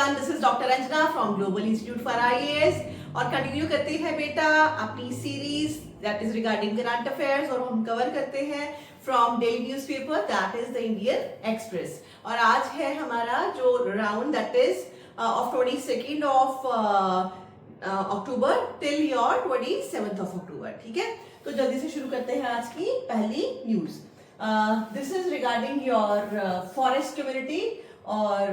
everyone, this is Dr. Anjana from Global Institute for IAS और continue करते हैं बेटा अपनी series that is regarding current affairs और हम कवर करते हैं from daily newspaper that is the Indian express. और आज है हमारा जो round that is of 22nd of October till your 27th of October. ठीक है, तो जल्दी से शुरू करते हैं आज की पहली news. This is regarding your forest community और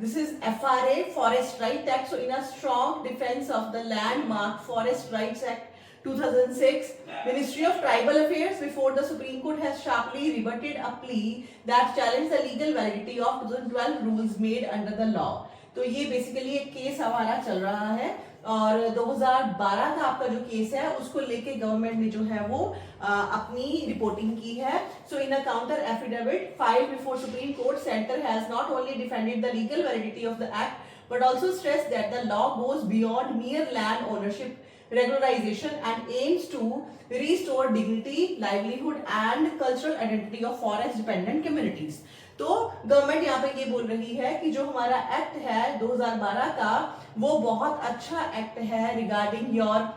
this is FRA Forest Rights Act. So in a strong defense of the landmark Forest Rights Act 2006, Ministry of Tribal Affairs before the Supreme Court has sharply rebutted a plea that challenged the legal validity of 2012 rules made under the law. तो ये basically एक case हमारा चल रहा है और 2012 का आपका जो केस है उसको लेके गवर्नमेंट ने जो है वो अपनी रिपोर्टिंग की है। So in a counter affidavit filed before Supreme Court, Centre has not only defended the legal validity of the act but also stressed that the law goes beyond mere land ownership regularization and aims to restore dignity, livelihood and cultural identity of forest dependent communities. तो government यहाँ पे ये बोल रही है कि जो हमारा एक्ट है 2012 का वो बहुत अच्छा एक्ट है रिगार्डिंग योर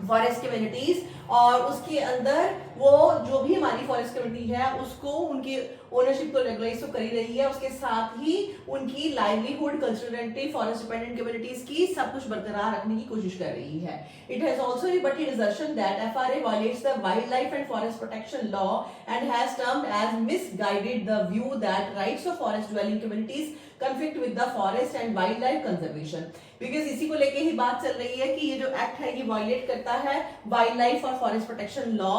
फॉरेस्ट कम्युनिटीज और उसके अंदर वो जो भी हमारी फॉरेस्ट कम्युनिटी है उसको उनकी ओनरशिप को रेगुलाइज तो कर ही रही है, उसके साथ ही उनकी livelihood, cultural identity, forest dependent communities की सब कुछ बरकरार रखने की कोशिश कर रही है। It has also rebutted assertion that FRA violates the wildlife and forest protection law and has termed as misguided the view that rights of forest dwelling communities conflict with the forest and wildlife conservation. Because इसी को लेके ही बात चल रही है कि ये जो एक्ट है ये वायलेट करता है वाइल्ड लाइफ और फॉरेस्ट प्रोटेक्शन लॉ।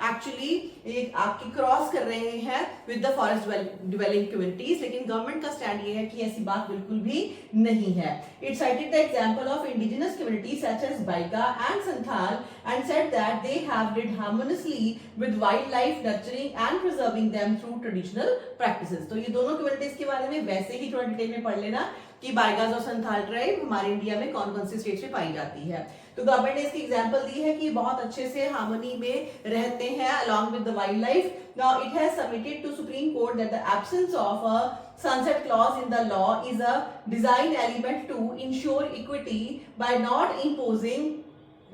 एक्चुअली आपकी क्रॉस कर रहे हैं with the forest dwelling communities, लेकिन गवर्नमेंट का स्टैंड ये है कि ऐसी बात बिल्कुल भी नहीं है। It cited the example of indigenous communities such as Baiga and Santhal and said that they have lived harmoniously with wildlife, nurturing and preserving them through traditional practices. तो ये दोनों कम्युनिटीज के बारे में वैसे ही थोड़ा डिटेल में पढ़ लेना कि बाइगास और संथाल ट्राइब हमारे इंडिया में कौन कौन सी स्टेट्स में पाई जाती है। तो गवर्नमेंट ने इसकी एग्जांपल दी है कि बहुत अच्छे से हार्मनी में रहते हैं along with the wildlife. Now it has submitted to Supreme Court that the absence of a sunset clause in the law is a design element to ensure equity by not imposing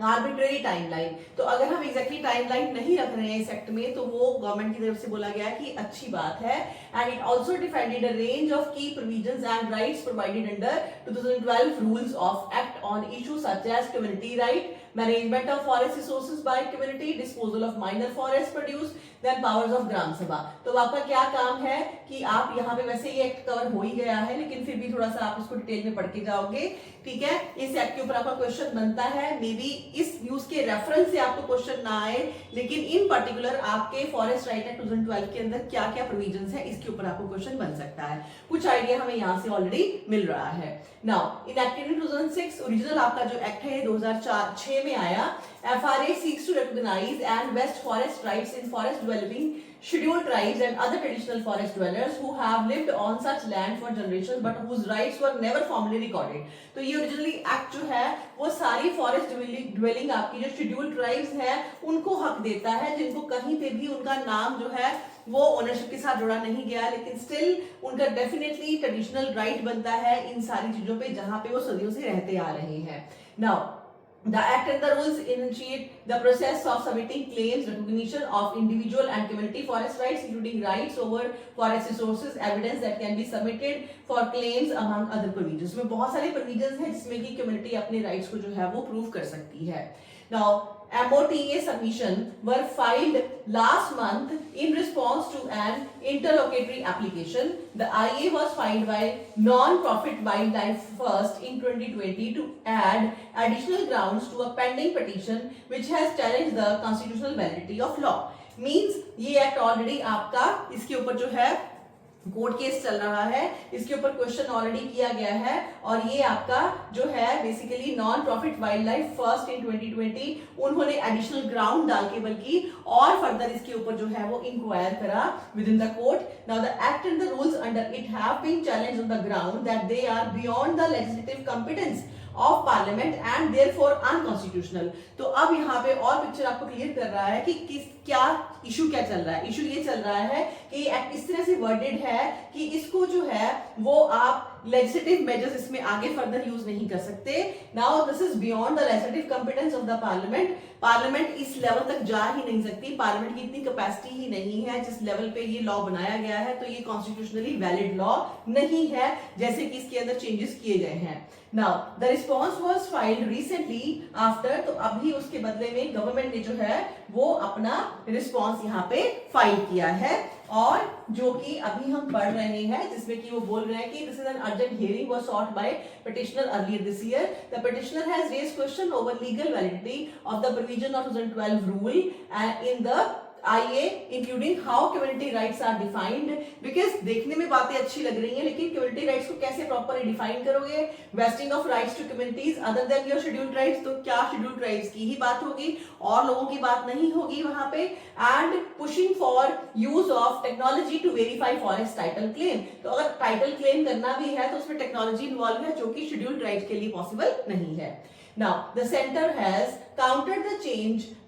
arbitrary timeline. तो अगर हम exactly timeline नहीं रख रहे हैं इस act में तो वो गवर्नमेंट की तरफ से बोला गया कि अच्छी बात है। And it also defended a range of key provisions and rights provided under 2012 rules of act on issue such as community right, management of forest resources by community, disposal of minor forest produce, then powers of Gram Sabha. तो आपका क्या काम है कि आप यहाँ पे वैसे ये एक्ट कवर हो ही गया है लेकिन फिर भी थोड़ा सा आप इसको डिटेल में पढ़ के जाओगे। ठीक है, इस एक्ट के ऊपर आपका क्वेश्चन बनता है, मे बी इस न्यूज के रेफरेंस से आपको क्वेश्चन ना आए लेकिन इन पर्टिकुलर आपके फॉरेस्ट राइट एक्ट 2012 के अंदर क्या क्या प्रोविजंस है इसके ऊपर आपको क्वेश्चन बन सकता है। कुछ आइडिया हमें यहाँ से ऑलरेडी मिल रहा है। नाउ इनैक्टेड इन 2006, ओरिजिनल आपका जो एक्ट है 2006 में आया। FRA seeks to recognize and vest forest rights in forest developing scheduled tribes and other traditional forest dwellers who have lived on such land for generations but whose rights were never formally recorded. तो ये originally act जो है वो सारी forest dwelling आपकी जो scheduled tribes हैं उनको हक देता है जिनको कहीं पे भी उनका नाम जो है वो ओनरशिप के साथ जोड़ा नहीं गया लेकिन स्टिल उनका डेफिनेटली ट्रेडिशनल राइट बनता है इन सारी चीजों पे जहां पे वो सदियों से रहते आ रहे हैं। Now the act and the rules initiate the process of submitting claims, recognition of individual and community forest rights, including rights over forest resources, evidence that can be submitted for claims among other provisions. में बहुत सारे provisions हैं जिसमें कि community अपने rights को जो है वो prove कर सकती है। Now MOTA submission were filed last month in response to an interlocutory application. The IA was filed by non-profit Wildlife First in 2020 to add additional grounds to a pending petition which has challenged the constitutional validity of law. Means ये act already आपका इसके ऊपर जो है court case चल रहा है, इसके ऊपर क्वेश्चन ऑलरेडी किया गया है और ये आपका जो है basically non profit wild life first in 2020 उन्होंने एडिशनल ग्राउंड डाल के बल्कि और फर्दर इसके ऊपर जो है वो इंक्वायर करा within the court. Now the act and the rules under it have been challenged on the ground that they are beyond the legislative competence of parliament and therefore unconstitutional. तो अब यहाँ पे और picture आपको clear कर रहा है कि क्या इशू क्या चल रहा है। इशू ये चल रहा है कि एक्ट इस तरह से वर्डेड है कि इसको जो है वो आप लेजिस्लेटिव मेजर्स इसमें आगे फर्दर यूज नहीं कर सकते। Now this is beyond the legislative competence of the parliament. Parliament इस लेवल तक जा ही नहीं सकती, पार्लियामेंट की इतनी कैपेसिटी ही नहीं है जिस लेवल पे ये लॉ बनाया गया है, तो ये कॉन्स्टिट्यूशनली वैलिड लॉ नहीं है, जैसे कि इसके अंदर चेंजेस किए गए हैं। Now the response was filed recently after, तो अभी उसके बदले में गवर्नमेंट ने जो है वो अपना रिस्पॉन्स यहाँ पे फाइल किया है, और जो कि अभी हम पढ़ रहे हैं, जिसमें कि वो बोल रहे हैं कि this is an urgent hearing was sought by petitioner earlier this year. The petitioner has raised question over legal validity of the provision of 2012 rule in the IA including how community rights are defined. Because देखने में बातें अच्छी लग रही हैं, लेकिन community rights को कैसे प्रॉपरली डिफाइन करोगे? Vesting of rights to communities other than your scheduled rights, तो क्या शेड्यूल्ड राइट्स की ही बात होगी और लोगों की बात नहीं होगी वहां पे? And pushing for use of technology to verify forest title claim, तो अगर टाइटल क्लेम करना भी है तो उसमें टेक्नोलॉजी इन्वॉल्व है, जो कि शेड्यूल्ड राइट्स के लिए पॉसिबल नहीं है। Now, the center has countered the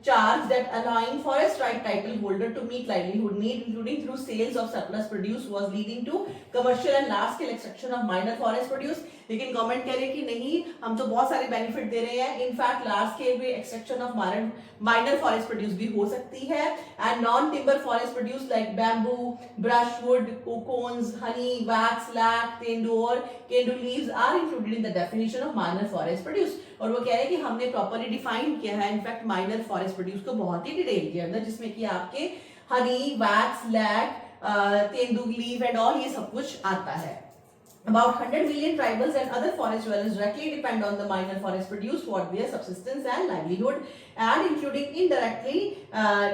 charge that allowing forest right title holder to meet livelihood need, including through sales of surplus produce, was leading to commercial and large scale extraction of minor forest produce। लेकिन government कह रही है कि नहीं, हम तो बहुत सारे बेनिफिट दे रहे हैं, इनफैक्ट लार्ज स्केल पे extraction of minor forest produce भी हो सकती है, and non timber forest produce like bamboo, brushwood, cocoons, honey, wax, lac, tendu, kendu leaves are included in the definition of minor forest produce. और वो कह रहे हैं कि हमने प्रॉपर्ली डिफाइन किया है इनफैक्ट माइनर फॉरेस्ट प्रोड्यूस को बहुत ही डिटेल के अंदर, जिसमें कि आपके honey, wax, lac, tendu leave and all ये सब कुछ आता है। About 100 million tribals and other forest dwellers directly depend on the minor forest produce for their subsistence and livelihood, and including indirectly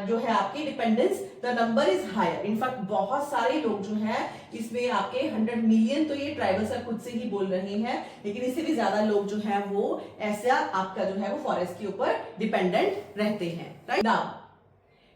जो है आपकी dependence, the number is higher। In fact बहुत सारे लोग जो हैं इसमें आपके 100 मिलियन, तो ये ट्राइबल्स खुद से ही बोल रहे हैं, लेकिन इससे भी ज्यादा लोग जो हैं वो ऐसा आपका जो है वो फॉरेस्ट के ऊपर डिपेंडेंट रहते हैं, right. Now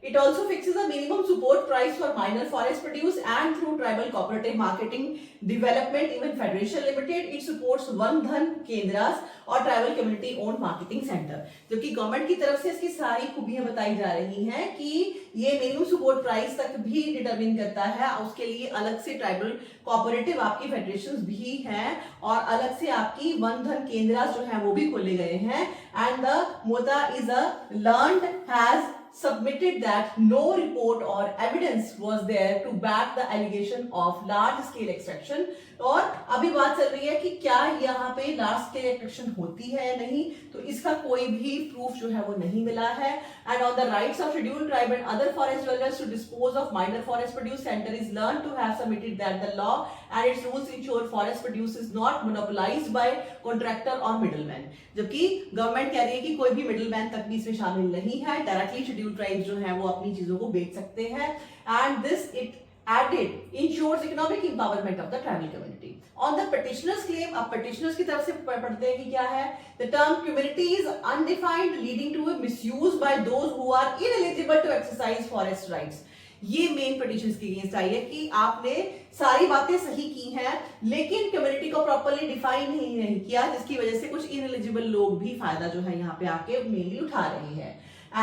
it also fixes a minimum support price for minor forest produce, and through tribal cooperative marketing development, even Federation Limited, it supports Wan Dhan Kendras और tribal community own marketing centre. जबकि government की तरफ से इसकी सारी खूबियां बताई जा रही हैं कि ये मिनिमम सपोर्ट प्राइस तक भी डिटरमिन करता है, उसके लिए अलग से ट्राइबल कोऑपरेटिव आपकी फेडरेशंस भी हैं, और अलग से आपकी वन धन केंद्र जो है वो भी खोले गए हैं। And the Mota is a learned has submitted that no report or evidence was there to back the allegation of large scale extraction। और अभी बात चल रही है कि क्या यहाँ पे लार्ज स्केल एक्सट्रैक्शन होती है या नहीं, तो इसका कोई भी प्रूफ जो है वो नहीं मिला है। And on the rights of scheduled tribe and other forest dwellers to dispose of minor forest produce, centre is learn to have submitted that the law and its rules ensure forest produce is not monopolised by contractor और middleman. जबकि government कह रही है कि कोई भी middleman तक भी इसमें शामिल नहीं है, डायरेक्टली शेड्यूल्ड ट्राइब जो है वो अपनी चीजों को बेच सकते हैं। And this it added ensures economic empowerment of the tribal community। On the petitioner's claim, अब petitioners की तरफ से पढ़ते हैं कि क्या है? The term community is undefined, leading to a misuse by those who are ineligible to exercise forest rights। ये मेन पिटिशंस की अगेंस्ट आई है कि आपने सारी बातें सही की हैं, लेकिन कम्युनिटी को प्रॉपर्ली डिफाइन ही नहीं किया, जिसकी वजह से कुछ इनएलिजिबल लोग भी फायदा जो है यहाँ पे आके मेनली उठा रहे हैं।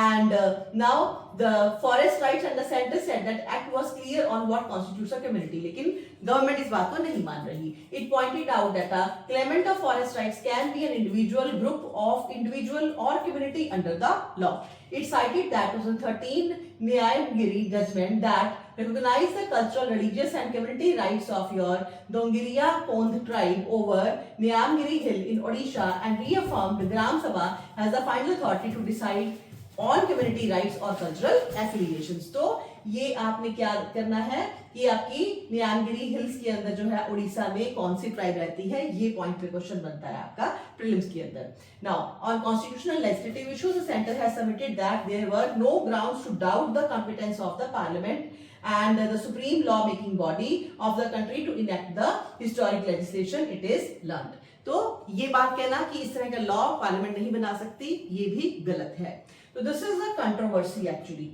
And now the forest rights and the center said that act was clear on what constitutes a community, लेकिन गवर्नमेंट इस बात को नहीं मान रही। It pointed out that a claimant of forest rights can be an individual, group of individual or community under the law। It cited that 2013 Nyayagiri judgment that recognized the cultural, religious and community rights of your Dongiriya Kondh tribe over Nyayagiri Hill in Odisha, and reaffirmed Gram Sabha has the final authority to decide on community rights और cultural affiliations. तो ये आपने क्या करना है कि आपकी न्यायगिरी hills के अंदर जो है उड़ीसा में कौन सी ट्राइब रहती है, ये पॉइंट पे क्वेश्चन बनता है आपका प्रीलिम्स के अंदर। Now on constitutional legislative issues the centre has submitted that there were no grounds to doubt the competence of the parliament and the supreme law making body of the country to enact the historic legislation it is learned। तो ये बात कहना कि इस तरह का law parliament नहीं बना सकती, ये भी गलत है। तो this is a controversy actually.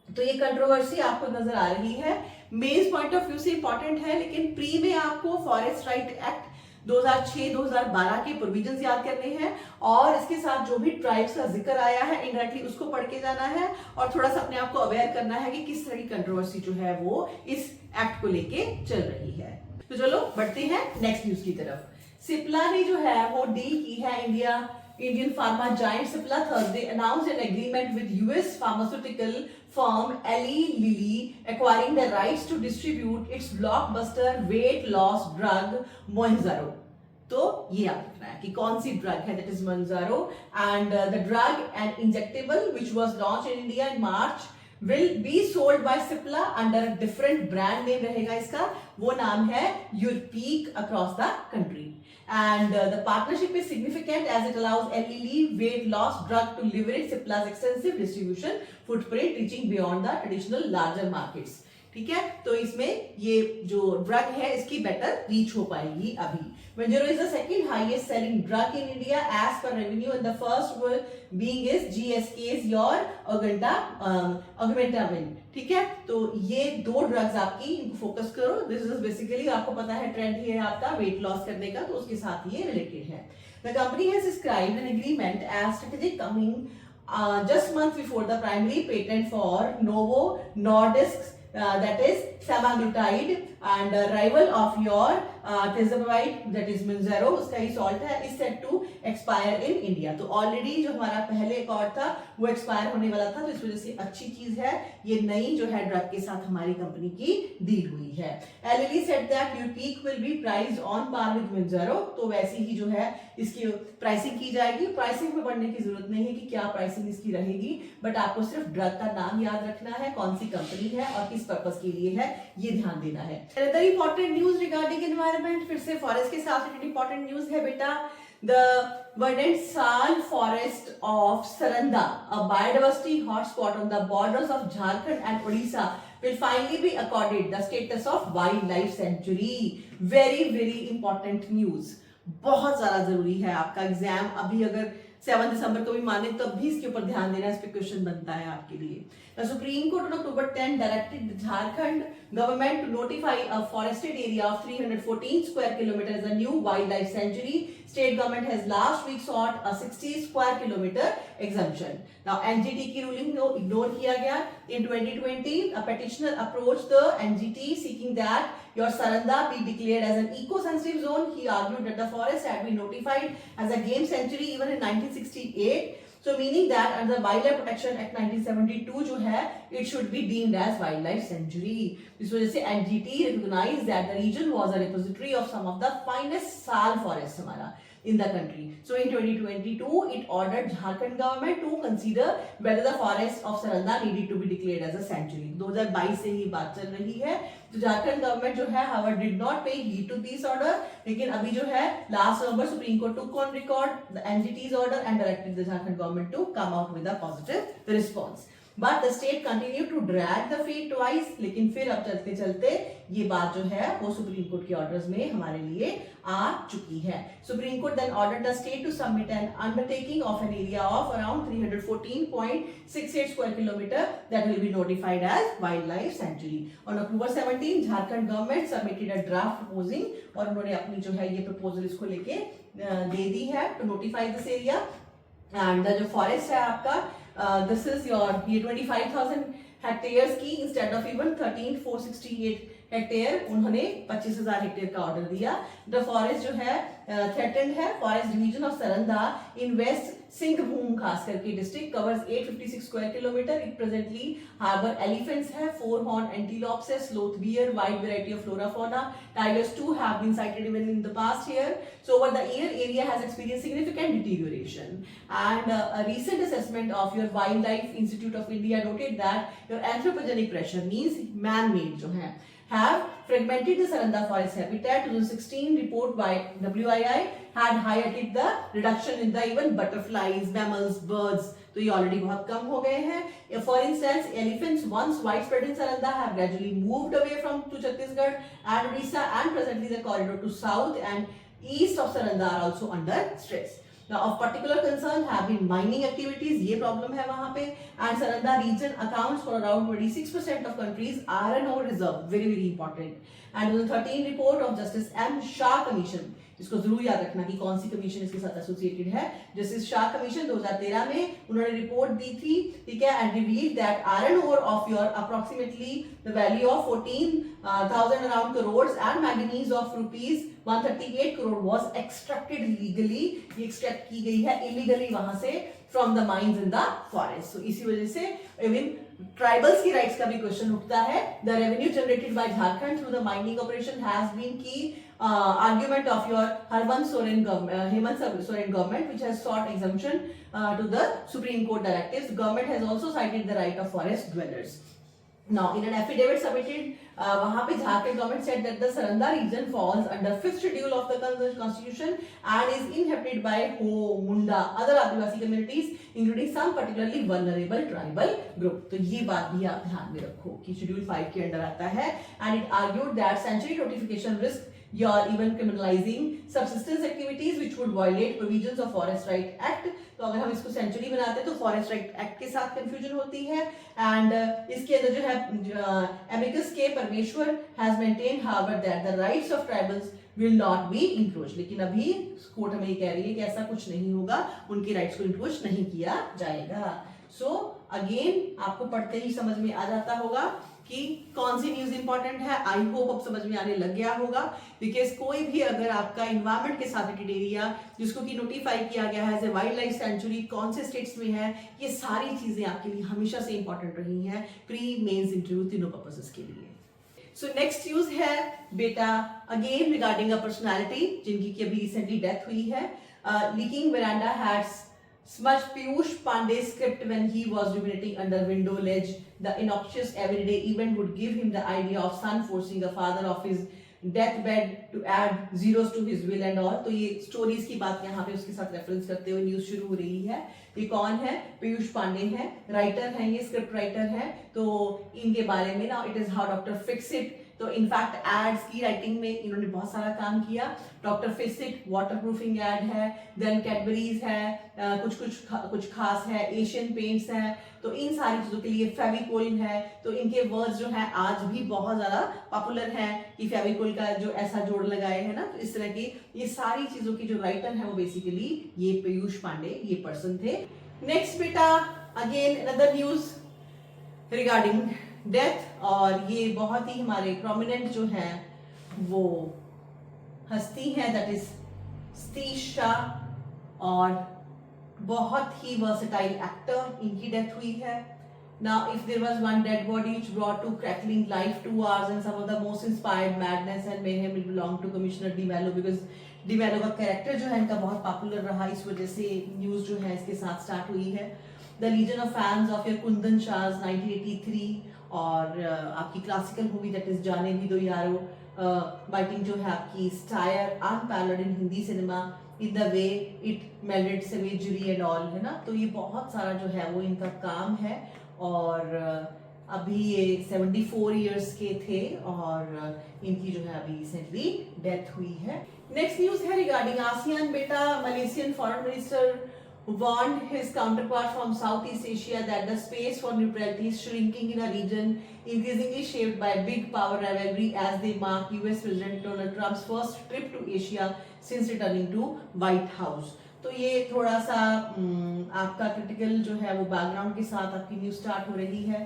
तो ये कंट्रोवर्सी आपको नजर आ रही है, मेन पॉइंट ऑफ व्यू से इंपॉर्टेंट है, लेकिन प्री में आपको फॉरेस्ट राइट एक्ट 2006-2012 के प्रोविजंस याद करने हैं, और इसके साथ जो भी ट्राइब्स का जिक्र आया है इनडायरेक्टली उसको पढ़ के जाना है, और थोड़ा सा अपने आप को अवेयर करना है कि किस तरह की कंट्रोवर्सी जो है वो इस एक्ट को लेके चल रही है। तो चलो बढ़ते हैं नेक्स्ट न्यूज की तरफ। सिप्ला ने जो है वो डील की है Indian pharma giant Cipla Thursday announced an agreement with US pharmaceutical firm Eli Lilly acquiring the rights to distribute its blockbuster weight loss drug Mounjaro. तो ये आप देखना है कि कौन सी ड्रग है, that is Mounjaro, and the drug and injectable which was launch in India in March will be sold by Cipla under a different brand name रहेगा इसका, वो नाम है Urpeak across the country. And the partnership is significant as it allows Lilly weight loss drug to leverage Cipla's extensive distribution footprint reaching beyond the traditional larger markets. ठीक है, तो इसमें ये जो ड्रग है इसकी बेटर रीच हो पाएगी अभी। Mounjaro is the second highest selling drug in India as per revenue, and the first one being is GSK's your Augmentin. ठीक है, तो ये दो ड्रग्स आपकी, इनको फोकस करो। दिस इज बेसिकली, आपको पता है ट्रेंड ही है आपका वेट लॉस करने का, तो उसके साथ ये रिलेटेड है। The company has subscribed an agreement as strategic coming just months before the primary patent for Novo Nordisk's that is semaglutide and rival of your tirzepatide that is Mounjaro, उसका ही salt है, is set to expire in India। तो already जो हमारा पहले एक और था वो एक्सपायर होने वाला था, तो इस वजह से अच्छी चीज है ये नई जो है ड्रग के साथ हमारी कंपनी की डील हुई है। Lilly said that Urpeak will be priced on par with Mounjaro, तो वैसी ही जो है इसकी प्राइसिंग की जाएगी। प्राइसिंग में पढ़ने की जरूरत नहीं है कि क्या प्राइसिंग इसकी रहेगी, बट आपको सिर्फ ड्रग का नाम याद रखना है, कौन सी कंपनी है और किस पर्पस के लिए है, ये ध्यान देना है। Another important news regarding environment, फिर से फॉरेस्ट के साथ एक important news है बेटा। The verdant Sal forest of Saranda, a biodiversity hotspot on the borders of Jharkhand and Odisha, will finally be accorded the status of wildlife sanctuary. Very very important news, बहुत ज्यादा जरूरी है। आपका exam अभी अगर 7 दिसंबर को भी माने तब भी इसके ऊपर ध्यान देना, इस पे क्वेश्चन बनता है आपके लिए। The Supreme Court on October 10 directed the Jharkhand government to notify a forested area of 314 square kilometers as a new wildlife sanctuary. State government has last week sought a 60 square kilometer exemption. Now NGT की ruling को ignore किया गया। In 2020, a petitioner approached the NGT seeking that your Saranda be declared as an eco-sensitive zone. He argued that the forest had been notified as a game sanctuary even in 1968. So meaning that under the Wildlife Protection Act 1972 जो है, it should be deemed as wildlife sanctuary. इस वजह से NGT recognized that the region was a repository of some of the finest sal forests हमारा in the country. So in 2022, it ordered Jharkhand government to consider whether the forest of Saranda needed to be declared as a sanctuary. 2022 से ही बात चल रही है। तो Jharkhand government जो है however did not pay heed to this order, लेकिन अभी जो है last November supreme court took on record the NGT's order and directed the Jharkhand government to come out with a positive response. But the state continued to drag the feet twice, लेकिन फिर अब चलते चलते ये बात जो है वो सुप्रीम कोर्ट के ऑर्डर्स में हमारे लिए आ चुकी है। Supreme court then ordered the state to submit an undertaking of an area of around 314.68 square kilometer that will be notified as wildlife sanctuary. On October 17, Jharkhand government submitted a draft proposing, और उन्होंने अपनी जो है ये proposal इसको लेके दे दी है to notify this area। And जो फॉरेस्ट है आपका दिस इज योर ये 25,000 हेक्टेयर्स की इंस्टेड ऑफ इवन 13,468 हेक्टेयर, उन्होंने 25,000 हेक्टेयर का ऑर्डर दिया। द फॉरेस्ट जो है थ्रेटेंड है। Forest division of Saranda in West Singhbhum खास करके district covers 856 square kilometre. It presently harbour elephants है, 4 हॉर्न एंटीलोप्स है, sloth bear, wide variety of flora fauna, tigers too have been sighted even in the past year. So over the year, area has experienced significant deterioration, and a recent assessment of your Wildlife Institute of India noted that your anthropogenic pressure means man-made जो है have fragmented the Saranda forest habitat. 2016 report by WII had highlighted the reduction in the even butterflies, mammals, birds. तो ये already बहुत कम हो गए हैं. For instance, elephants once widespread in Saranda have gradually moved away from to Chhattisgarh and Odisha, and presently the corridor to south and east of Saranda are also under stress. Now of particular concern have been mining activities, ये problem है वहाँ पे, and Saranda region accounts for around 26% of country's iron ore reserve, very very important. And in the 13 report of Justice M. Shah Commission, इसको जरूर याद रखना कि कौन सी कमीशन इसके साथ एसोसिएटेड है। जस्टिस शाह कमीशन 2013 में उन्होंने रिपोर्ट दी थी, ठीक है, and revealed that iron ore of your approximately the value of 14,000 around crore and manganese of rupees 138 crore was extracted legally, ये एक्सट्रैक्ट की गई है इलीगली वहां से from the mines in the forest. So इसी वजह से इवन ट्राइबल्स की राइट्स का भी क्वेश्चन उठता है। The revenue generated by Jharkhand through the mining operation has been key argument of your Hemanth Soren government, which has sought exemption to the Supreme Court directives. The government has also cited the right of forest dwellers. Now, in an affidavit submitted, वहाँ पे Jharkhand government said that the Saranda region falls under 5th schedule of the constitution and is inhabited by Ho, Munda, other Adivasi communities, including some particularly vulnerable tribal group. तो ये बात भी आप ध्यान में रखो कि Schedule 5 के अंडर आता है, and it argued that sanctuary notification risk you're even criminalizing subsistence activities which would violate provisions of Forest Right Act. तो अगर हम इसको सेंचुरी बनाते हैं तो फॉरेस्ट राइट एक्ट के साथ कंफ्यूजन होती है। एंड इसके अंदर जो है एमिकस के परमेश्वर has maintained however that the rights of tribals will not be encroach, लेकिन अभी कोर्ट हमें ये कह रही है कि ऐसा कुछ नहीं होगा, उनकी राइट्स को इंक्रोच नहीं किया जाएगा। सो अगेन आपको पढ़ते ही समझ में आ जाता होगा कि कौन सी न्यूज इंपॉर्टेंट है। आई होप अब समझ में आने लग गया होगा, बिकॉज कोई भी अगर आपका इन्वायरमेंट के साथ रिलेटेड एरिया जिसको कि नोटिफाई किया गया है as a wildlife sanctuary कौन से स्टेट्स में है, ये सारी चीजें आपके लिए हमेशा से इंपॉर्टेंट रही हैं प्री मेंस इंटरव्यू तीनों पर्पसेस के लिए। सो नेक्स्ट न्यूज है बेटा अगेन रिगार्डिंग अ पर्सनालिटी जिनकी की अभी रिसेंटली डेथ हुई है। Leaking veranda has smudged Piyush Pandey's script when he was ruminating under window ledge. The innocuous everyday event would give him the idea of son forcing a father of his deathbed to add zeros to his will and all. तो ये stories की बात यहाँ पे उसके साथ reference करते हुए न्यूज शुरू हो रही है। ये कौन है? पीयूष पांडे हैं, राइटर हैं, ये स्क्रिप्ट राइटर हैं। तो इनके बारे में ना it is how doctor fix it, तो इनफैक्ट एड्स की राइटिंग में इन्होंने बहुत सारा काम किया। डॉक्टर फिक्सिट वाटरप्रूफिंग एड है, देन कैडबरीज है, कुछ खास है, एशियन पेंट्स हैं, तो इन सारी चीजों के लिए फेविकोल है। तो इनके वर्ड्स जो है आज भी बहुत ज्यादा पॉपुलर हैं कि फेविकोल का जो ऐसा जोड़ लगाए है ना, तो इस तरह की ये सारी चीजों की जो राइटर है वो बेसिकली ये पीयूष पांडे ये पर्सन थे। नेक्स्ट बेटा again another news regarding death, और ये बहुत ही हमारे प्रोमिनेंट जो है वो हस्ती है, दैट इज सतीश शाह, और बहुत ही वर्सेटाइल एक्टर, इनकी डेथ हुई है। Now, if there was one dead body which brought to crackling life 2 hours and some of the most inspired madness and mayhem will belong to Commissioner Di Mello, because Di Mello का character जो है इनका बहुत popular रहा, इस वजह से news जो है इसके साथ स्टार्ट हुई है। The legion of fans of your Kundan Shah's 1983, और आपकी क्लासिकल मूवी दैट इज जाने भी दो यारो, बाइटिंग जो है आपकी satire unparalleled in Hindi cinema in the way it melded savagery and all, है ना। तो ये बहुत सारा जो है वो इनका काम है, और अभी ये 74 इयर्स के थे, और इनकी जो है अभी रिसेंटली डेथ हुई है। नेक्स्ट न्यूज है रिगार्डिंग आसियान बेटा। Malaysian foreign minister warned his counterpart from Southeast Asia that the space for neutrality is shrinking in a region increasingly shaped by big power rivalry as they mark US President Donald Trump's first trip to Asia since returning to White House. तो ये थोड़ा सा आपका critical जो है वो background के साथ आपकी न्यूज स्टार्ट हो रही है,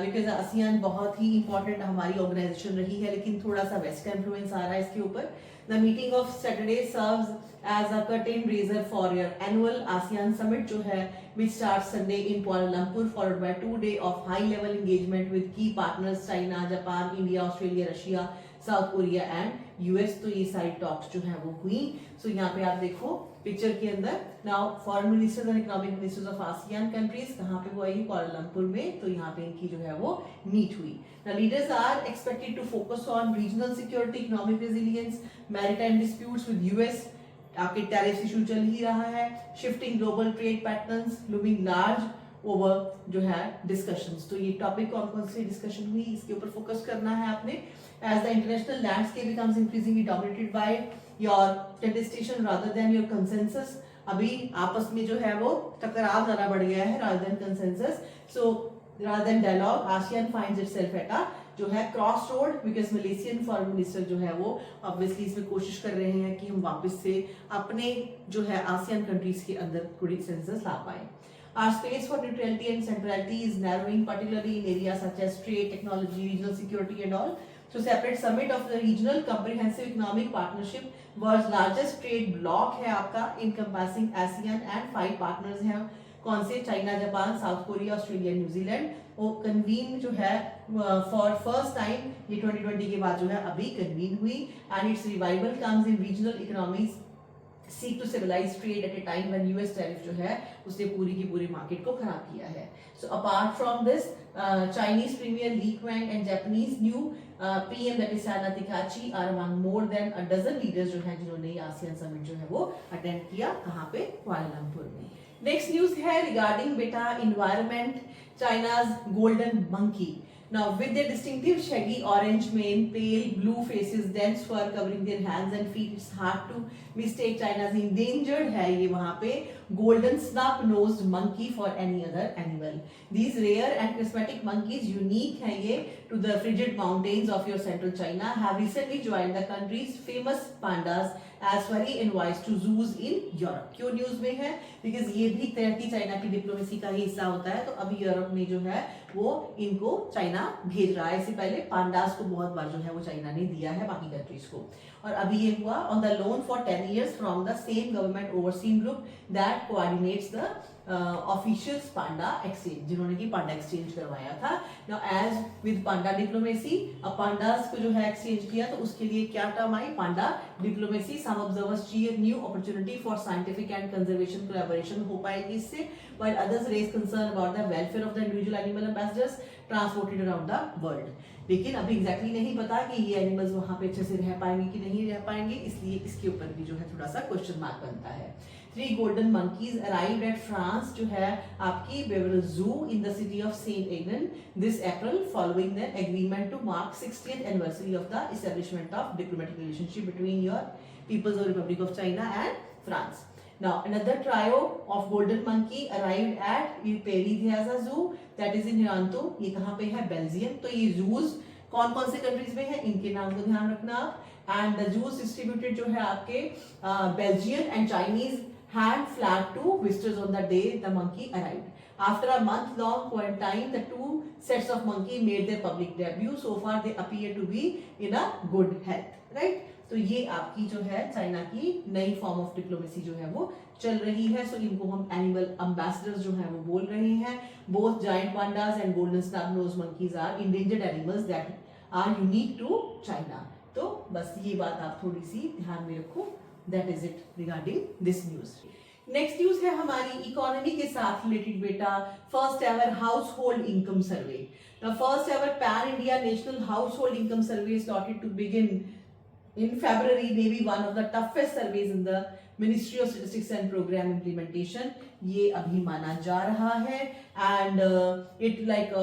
बिकॉज आसियान बहुत ही इंपॉर्टेंट हमारी ऑर्गेनाइजेशन रही है, लेकिन थोड़ा सा वेस्ट का इन्फ्लुएंस आ रहा है इसके ऊपर। The meeting of Saturday serves as a curtain raiser for your annual ASEAN summit जो है which starts Sunday in Kuala Lumpur, followed by 2 days of high level engagement with key partners China, Japan, India, Australia, Russia, South Korea and US। तो ये सारी talks जो है वो हुई। सो यहाँ पे आप देखो पिक्चर के अंदर now foreign ministers and economic ministers of ASEAN countries कहाँ पे वो आई? कुआलालंपुर में। तो यहाँ पे इनकी जो है वो मीट हुई। Now leaders are expected to focus on regional security, economic resilience, maritime disputes with US, आपके टैरिफ इशू चल ही रहा है, shifting global trade patterns, looming large over जो है डिस्कशंस। तो ये टॉपिक कौन कौन सी डिस्कशन हुई इसके ऊपर फोकस करना है आपने। As the international landscape becomes increasingly dominated by your contestation rather than your consensus, अभी आपस में जो है वो टकराव ज्यादा बढ़ गया है rather than consensus. So rather than dialogue, ASEAN finds itself at a जो है cross road, because Malaysian foreign minister जो है वो ऑब्वियसली इसमें कोशिश कर रहे हैं कि हम वापस से अपने जो है आसियान कंट्रीज के अंदर थोड़ी सेंसस ला पाए. Our space for neutrality and centrality is narrowing, particularly in areas such as trade, technology, regional security and all. So separate summit of the regional comprehensive economic partnership, world's largest trade bloc है आपका, encompassing ASEAN and 5 partners हैं. कौन से? China, Japan, south Korea, Australia, New Zealand. वो convene जो है for first time ये 2020 के बाद जो है अभी कन्वीन हुई. And it's revival comes in regional economies seek to stabilize trade at a time when US tariff जो है उसने पूरी की पूरी मार्केट को खराब किया है. So apart from this, Chinese Premier Li Qiang and Japanese new PM that is Sana Tikachi are among more than a dozen leaders जो हैं जिन्होंने आसियान समिट जो है वो अटेंड किया. कहाँ पे? कुआलालंपुर में. नेक्स्ट न्यूज है रिगार्डिंग बेटा environment, China's golden monkey. Now, with their distinctive shaggy orange mane, pale blue faces, dense fur covering their hands and feet, it's hard to mistake China's endangered है ये वहाँ पे golden snub-nosed monkey for any other animal. These rare and charismatic monkeys, unique हैं ये to the frigid mountains of your central China, have recently joined the country's famous pandas as furry envoys to zoos in Europe. क्यों news में है? Because ये भी तरह की China की डिप्लोमेसी का ही हिस्सा होता है. तो अभी यूरोप में जो है वो इनको चाइना भेज रहा है. इससे पहले पांडास को बहुत बार जो है वो चाइना ने दिया है बाकी कंट्रीज को. और अभी ये हुआ on the loan for 10 years from the same government overseen group that coordinates the officials panda exchange, जिन्होंने की पांडा एक्सचेंज करवाया था. Now as with panda diplomacy, अब पांडास को जो है एक्सचेंज किया तो उसके लिए क्या टर्म आई? Panda diplomacy. Some observers see a new opportunity for scientific and conservation collaboration हो पाएगी इससे, while others raise concern about the welfare of the individual animal ambassadors transported around the world. लेकिन अभी एग्जैक्टली नहीं पता कि ये एनिमल्स वहां पे अच्छे से रह पाएंगे कि नहीं रह पाएंगे, इसलिए इसके ऊपर भी जो है थोड़ा सा क्वेश्चन मार्क बनता है. 3 golden monkeys arrived at France जो है आपकी बेवरल जू in the city of Saint-Étienne this April following the agreement to mark 60th anniversary of the establishment of diplomatic relationship between your People's Republic of China and France. Now another trio of golden monkey arrived at Paris Zoo that is in Hiranto. ये कहाँ पे है? Belgium. तो ये juice कौन कौन से countries में है इनके नाम को ध्यान रखना. एंड द जूस डिस्ट्रीब्यूटेड जो है आपके Belgian and Chinese hand flag to visitors on the day the monkey arrived. After a month-long quarantine, the 2 sets of monkey made their public debut. So far, they appear to be in a good health, right? तो ये आपकी जो है China की नई form of diplomacy जो है वो चल रही है. सो इनको हम एनिमल एम्बेसडर्स जो है वो बोल रहे हैं. Both giant pandas and golden snub nosed monkeys are endangered animals that are unique to China. तो बस ये बात आप थोड़ी सी ध्यान में रखो. That is it regarding this news. Next news है हमारी इकोनॉमी के साथ रिलेटेड बेटा. First ever house hold income survey. The first ever pan India national household income survey is started to begin in February, maybe one of the toughest surveys in the Ministry of Statistics and Program Implementation. ये अभी माना जा रहा है and it like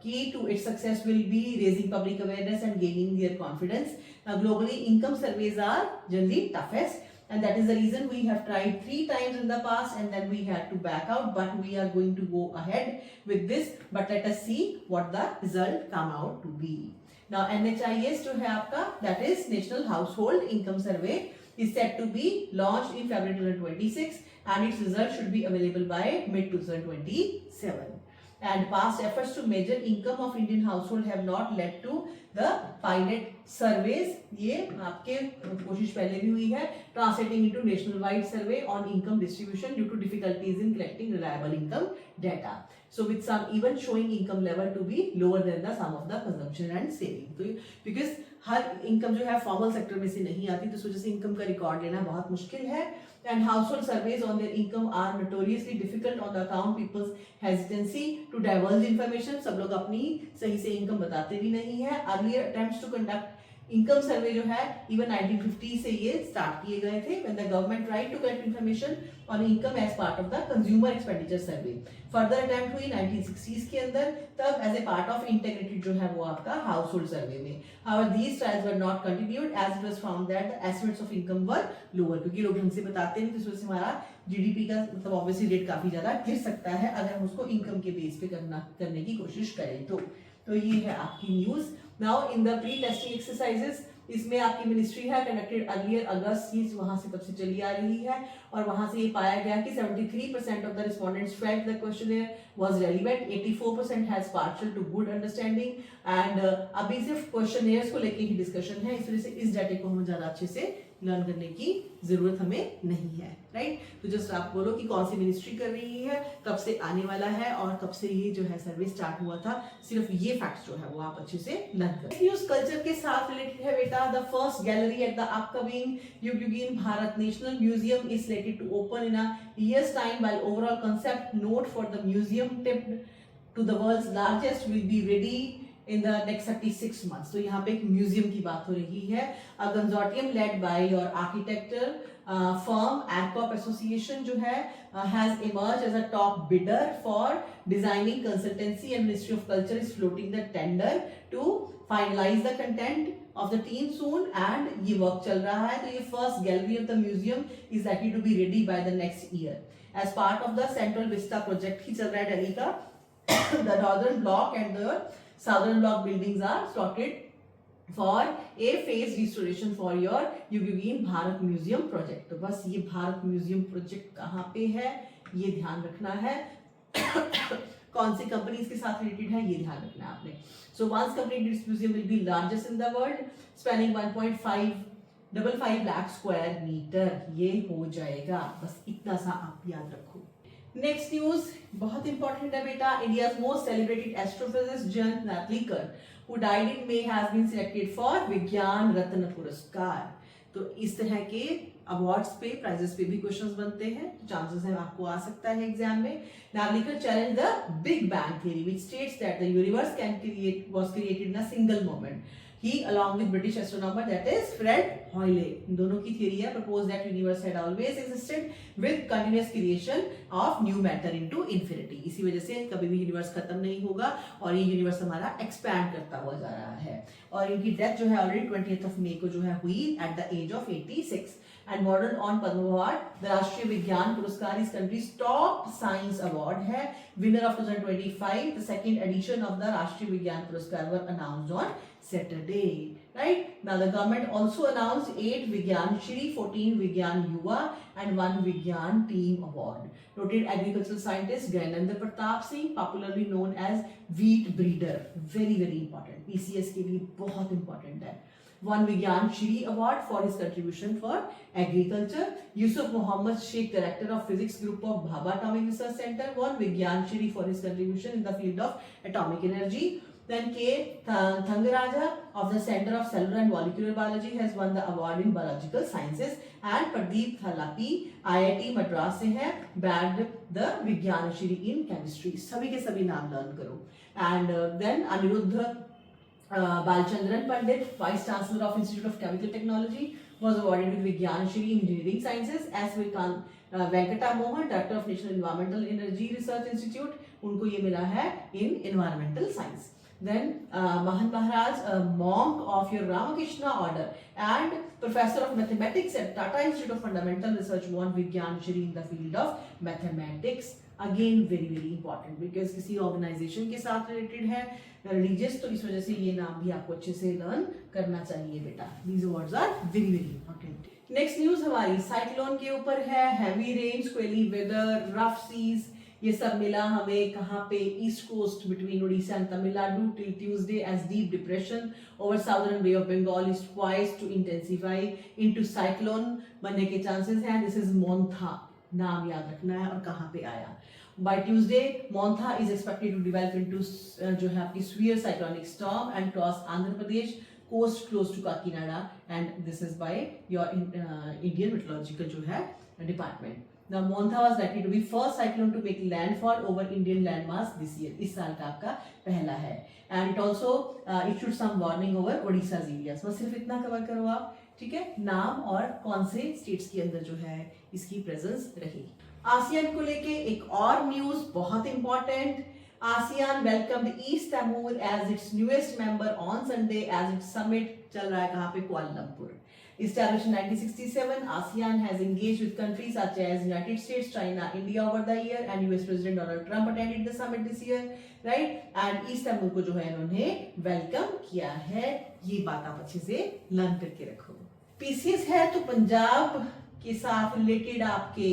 key to its success will be raising public awareness and gaining their confidence. Now globally income surveys are generally toughest and that is the reason we have tried 3 times in the past and then we had to back out, but we are going to go ahead with this. But let us see what the result come out to be. Now NHIS जो है आपका that is National Household Income Survey is set to be launched in February 2026 and its result should be available by mid 2027. And past efforts to measure income of Indian household have not led to the pilot surveys. ये आपके कोशिश पहले भी हुई है. Translating into national wide survey on income distribution due to difficulties in collecting reliable income data. So with some even showing income level to be lower than the sum of the consumption and saving. तो because her income जो है formal sector में से नहीं आती, तो इस वजह से इनकम का रिकॉर्ड लेना बहुत मुश्किल है. And household surveys on their income are notoriously difficult on the account people's hesitancy to divulge information. सब लोग अपनी सही से इनकम बताते भी नहीं है. Earlier attempts to conduct income survey जो है इवन 1950 से ये स्टार्ट किए गए थे when the government tried to collect information on income as part of the consumer expenditure survey. Further attempt हुई 1960s के अंदर, तब as a part of integrated जो है वो आपका household survey में. However, these trials were not continued as it was found that the estimates of income were lower. क्योंकि लोग ढंग से बताते हैं तो इस वजह से हमारा GDP का मतलब ऑब्वियसली रेट काफी ज्यादा गिर सकता है अगर हम उसको इनकम के बेस पे करने की कोशिश करें तो ये है आपकी news. Now in the pre testing exercises, इसमें आपकी मिनिस्ट्री है कंडक्टेड अर्लियर अगस्त, ये वहां से तब से चली आ रही है, और वहां से ये पाया गया कि 73% of the respondents felt the questionnaire was relevant, 84% has partial to good understanding, and अभी सिर्फ क्वेश्चनर्स को लेके ही डिस्कशन है, इस वजह से इस डाटा को हमें ज्यादा अच्छे से लर्न करने की जरूरत हमें नहीं है, राइट। तो जस्ट आप बोलो कि कौन सी मिनिस्ट्री कर रही है, कब से आने वाला है, और कब से ये जो है सर्वे स्टार्ट हुआ था, सिर्फ ये फैक्ट्स जो है वो आप अच्छे से लर्न करें। न्यूज़ कल्चर के साथ रिलेटेड है बेटा, the first gallery at the upcoming Yugyugeen Bharat National Museum is slated to open in a year's time, while overall concept note for the museum tipped to the world's largest will be ready in the next 36 months. तो यहाँ पे एक museum की बात हो रही है. A consortium led by your architecture firm ADCOP Association जो है has emerged as a top bidder for designing consultancy, and Ministry of Culture is floating the tender to finalize the content of the team soon, and ये work चल रहा है. तो ये first gallery of the museum is likely to be ready by the next year as part of the Central Vista project ही चल रहा है दिल्ली का. The northern block and the southern block buildings are slotted for a phase restoration for your Yugyugeen Bharat museum project. तो बस ये Bharat museum project कहाँ पे है ये ध्यान रखना है. कौन सी कंपनी इसके साथ रिलेटेड है ये ध्यान रखना है आपने. So once completed, this museum will be largest in the world, spanning 1.555 lakh square meter. ये हो जाएगा, बस इतना सा आप याद रखो. नेक्स्ट न्यूज बहुत इंपॉर्टेंट है बेटा. India's most celebrated astrophysicist Jayant Narlikar who died in May has been selected for Vigyan Ratna पुरस्कार. तो इस तरह के अवार्ड्स पे प्राइजेस पे भी क्वेश्चंस बनते हैं, तो चांसेस है आपको आ सकता है एग्जाम में. Narlikar challenge the big bang theory which states that the universe can create was created in a single moment. He, along with British astronomer that is Fred Hoyle, इन दोनों की theory है, proposed that universe had always existed with continuous creation of new matter into infinity. इसी वजह से कभी भी universe खत्म नहीं होगा और ये यूनिवर्स हमारा एक्सपैंड करता हुआ जा रहा है. और इनकी डेथ जो है ऑलरेडी 20th मई को जो है हुई at the age of 86. And modern on Padma award, the Rashtriya Vigyan Puraskar is country's top science award है. Winner of 2025, the second edition of the Rashtriya Vigyan Puraskar were announced on Saturday, right? Now the government also announced 8 Vigyan Shri, 14 Vigyan Yuva and 1 Vigyan Team Award. Noted agricultural scientist Gyanendra Pratap Singh, popularly known as wheat breeder, very important. PCS के लिए बहुत important है. 1 Vigyan Shri Award for his contribution for agriculture. Yusuf Mohammed Sheikh, director of physics group of Bhabha Atomic Research Center, 1 Vigyan Shri for his contribution in the field of atomic energy. Then K. Thangaraja of the Center of Cellular and Molecular Biology has won the award in Biological Sciences, and Pradeep Thalapi IIT Madras से है bagged the Vigyan Shri in Chemistry. सभी के सभी नाम learn करो. And then Aniruddha Balchandran Pandit, Vice Chancellor of Institute of Chemical Technology, was awarded with Vigyan Shri in Engineering Sciences. as will Venkata Mohan, Director of National Environmental Energy Research Institute, उनको ये मिला है in Environmental Science. Then Mahan Maharaj, a monk of your Ramakrishna order and professor of mathematics at Tata Institute of Fundamental Research, won Vigyan Shri in the field of mathematics. Again very important because किसी organization के साथ related है religious, तो इस वजह से ये नाम भी आपको अच्छे से learn करना चाहिए बेटा. These awards are very important. Next news हमारी साइक्लोन के ऊपर है. Heavy rain, squally weather, rough seas, ये सब मिला हमें कहाँ पे, east coast between Orissa and Tamil Nadu till Tuesday as deep depression over southern Bay of Bengal is poised to intensify into cyclone बनने के चांसेस हैं. दिस इज मोन्था, नाम याद रखना है और कहाँ पे आया. By Tuesday Montha is expected to develop into जो है आपकी severe cyclonic storm and cross Andhra Pradesh coast close to Kakinada, and this is by your Indian meteorological जो है department. Now Montha was likely to be first cyclone to make landfall over Indian landmass this year. इस साल का आपका पहला है. And it also issued some warning over Odisha's areas. बस सिर्फ इतना कवर करो आप, ठीक है. नाम और कौन से स्टेट्स के अंदर जो है इसकी प्रेजेंस रही. आसियान को लेके एक और न्यूज बहुत important. ASEAN welcomed East Timor as its newest member on Sunday as its summit चल रहा है कहाँ पे, Kuala Lumpur. Established in 1967, ASEAN has engaged with countries such as United States, China, India over the year, and US President Donald Trump attended the summit this year. Right, and Istanbul को जो है इन्होंने welcome किया है। ये बात आप अच्छे से लर्न करके रखो। पीसीएस है तो पंजाब के साथ रिलेटेड आपके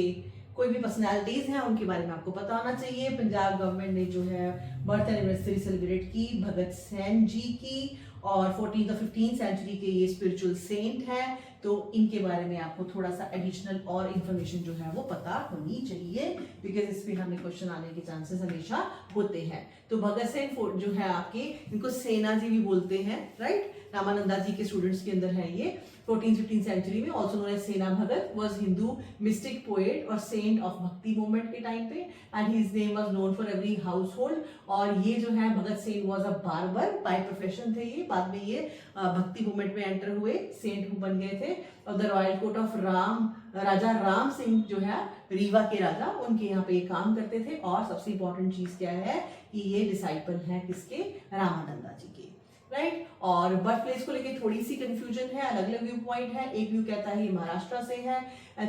कोई भी पर्सनालिटीज हैं उनके बारे में आपको पता होना चाहिए। पंजाब गवर्नमेंट ने जो है बर्थ एनिवर्सरी सेलिब्रेट की भगत सिंह जी की, और 14th और 15th सेंचुरी के ये स्पिरिचुअल सेंट हैं, तो इनके बारे में आपको थोड़ा सा एडिशनल और इन्फॉर्मेशन जो है वो पता होनी चाहिए, बिकॉज इस पे हमें क्वेश्चन आने के चांसेस हमेशा होते हैं। तो भगत सिंह जो है आपके, इनको सेना जी भी बोलते हैं, राइट, रामानंदा जी के स्टूडेंट्स के अंदर है ये। 14th-15th सेंचुरी में also known as Sena Bhagat was Hindu mystic poet और सेंट ऑफ भक्ति मूवमेंट के टाइम पे, and his name was known for every household. और ये जो है Bhagat Singh was a barber by profession थे ये, बाद में ये भक्ति मूवमेंट में एंटर हुए, सेंट बन गए थे। और द रॉयल कोर्ट ऑफ राजा राम सिंह जो है रीवा के राजा, उनके यहाँ पे ये काम करते थे। और सबसे इंपॉर्टेंट चीज क्या है कि ये डिसाइपल हैं किसके, रामानंदा जी के, राइट। और बर्थ प्लेस को लेके थोड़ी सी कंफ्यूजन है, अलग अलग व्यू पॉइंट है। एक व्यू कहता है ये महाराष्ट्र से है,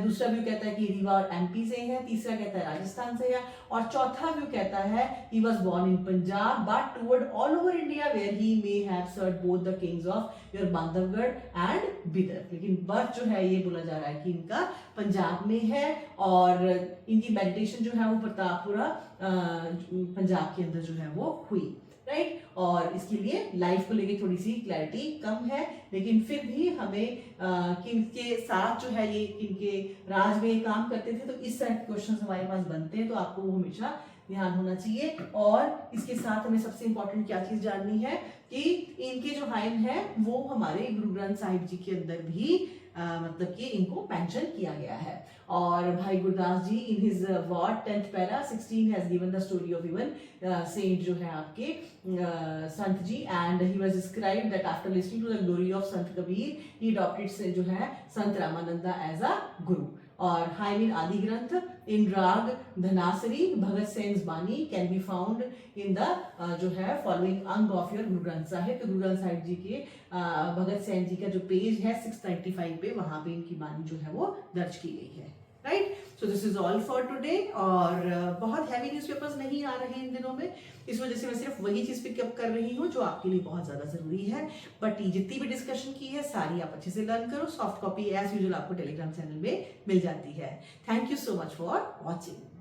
दूसरा व्यू कहता है कि रीवा और एमपी से है, तीसरा कहता है राजस्थान से है, और चौथा व्यू कहता है he was born in Punjab but toured all over India where he may have served both the kings of your Bandhavgarh and Bidar. लेकिन बर्थ जो है ये बोला जा रहा है कि इनका पंजाब में है, और इनकी मेडिटेशन जो है वो प्रतापपुरा पंजाब के अंदर जो है वो हुई, राइट। और इसके लिए लाइफ को लेके थोड़ी सी क्लैरिटी कम है, लेकिन फिर भी हमें किनके साथ जो है ये किनके राज में काम करते थे, तो इस तरह के क्वेश्चन हमारे पास बनते हैं, तो आपको वो हमेशा ध्यान होना चाहिए। और इसके साथ हमें सबसे इंपॉर्टेंट क्या चीज जाननी है कि इनके जो हाइम है वो हमारे गुरु ग्रंथ साहिब जी के अंदर भी मतलब कि इनको मेंशन किया गया है। और भाई गुरदास जी इन हिज वॉट 10th para 16 has given the story of even saint जो है आपके Sant ji, and he was described that after listening to the glory of Sant Kabir he adopted जो है संत रामानंदा एज अ गुरु। और हाइम इन आदि ग्रंथ इन राग धनासरी भगत सिंह बानी can be found in the जो है फॉलोइंग अंग ऑफ योर गुरु ग्रंथ साहिब। तो गुरु ग्रंथ साहिब जी के भगत सिंह जी का जो पेज है 695 पे, वहां पे इनकी बानी जो है वो दर्ज की गई है, right. So this is all for today. और बहुत हैवी न्यूज़पेपर्स नहीं आ रहे हैं इन दिनों में, इस वजह से मैं सिर्फ वही चीज पिकअप कर रही हूँ जो आपके लिए बहुत ज्यादा जरूरी है। बट जितनी भी डिस्कशन की है सारी आप अच्छे से लर्न करो। सॉफ्ट कॉपी एज यूजुअल आपको टेलीग्राम चैनल में मिल जाती है। Thank you so much for watching.